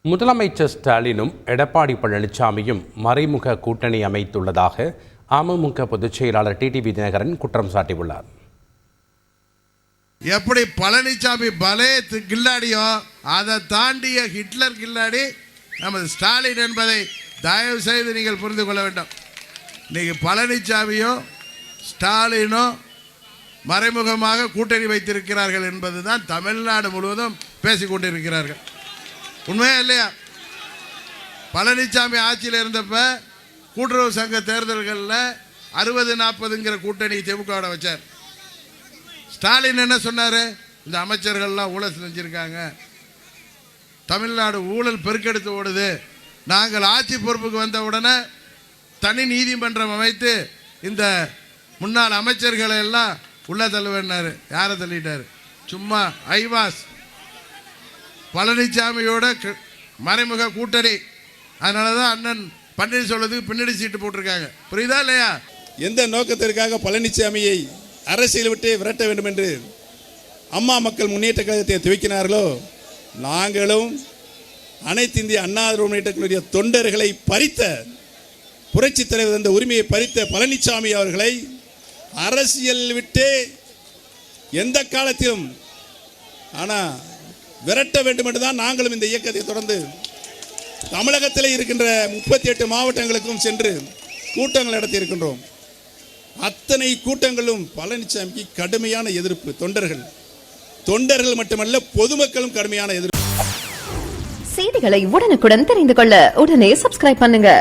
முதலமைச்சர் ஸ்டாலினும் எடப்பாடி பழனிசாமியும் மறைமுக கூட்டணி அமைத்துள்ளதாக அமமுக பொதுச் செயலாளர் டிடிவி தினகரன் குற்றம் சாட்டியுள்ளார். எப்படி பழனிசாமி பலே கில்லாடியோ அதை தாண்டிய ஹிட்லர் கில்லாடி நமது ஸ்டாலின் என்பதை தயவு செய்து நீங்கள் புரிந்து கொள்ள வேண்டும். இன்னைக்கு பழனிசாமியோ ஸ்டாலினோ மறைமுகமாக கூட்டணி வைத்திருக்கிறார்கள் என்பதுதான் தமிழ்நாடு முழுவதும் பேசிக்கொண்டிருக்கிறார்கள். உண்மையா இல்லையா? பழனிசாமி ஆட்சியில் இருந்தப்ப கூட்டுறவு சங்க தேர்தல்களில் 60-40ங்கிற கூட்டணி திமுக வச்சார். ஸ்டாலின் என்ன சொன்னார்? இந்த அமைச்சர்கள்லாம் ஊழல் செஞ்சிருக்காங்க, தமிழ்நாடு ஊழல் பெருக்கெடுத்து ஓடுது, நாங்கள் ஆட்சி பொறுப்புக்கு வந்த உடனே தனி நீதிமன்றம் அமைத்து இந்த முன்னாள் அமைச்சர்களை எல்லாம் உள்ள தள்ளுவேன்னாரு. யாரை தள்ளிட்டாரு? சும்மா ஐவாஸ் பழனிசாமியோட மறைமுக கூட்டணி. அதனால தான் அண்ணன் பன்னீர்செல்வத்துக்கு பின்னாடி சீட்டு போட்டிருக்காங்க. புரியுதா இல்லையா? எந்த நோக்கத்திற்காக பழனிசாமியை அரசியல் விட்டு விரட்ட வேண்டும் என்று அம்மா மக்கள் முன்னேற்ற கழகத்தை துவக்கினார்களோ, நாங்களும் அனைத்து இந்திய அண்ணா திராவிட முன்னேற்ற கழக தொண்டர்களை பறித்த புரட்சி தலைவர் அந்த உரிமையை பறித்த பழனிசாமி அவர்களை அரசியல் விட்டே எந்த காலத்திலும் ஆனால் விரட்ட வேண்டும் என்று தான் நாங்களும் இந்த இயக்கத்தை தொடர்ந்து தமிழகத்தில் இருக்கின்ற 38 மாவட்டங்களுக்கும் சென்று கூட்டங்கள் நடத்தி இருக்கின்றோம். அத்தனை கூட்டங்களும் பழனிசாமிக்கு கடுமையான எதிர்ப்பு. தொண்டர்கள் மட்டுமல்ல, பொதுமக்களும் கடுமையான எதிர்ப்பு. செய்திகளை உடனுக்குடன் தெரிந்து கொள்ள உடனே சப்ஸ்கிரைப் பண்ணுங்க.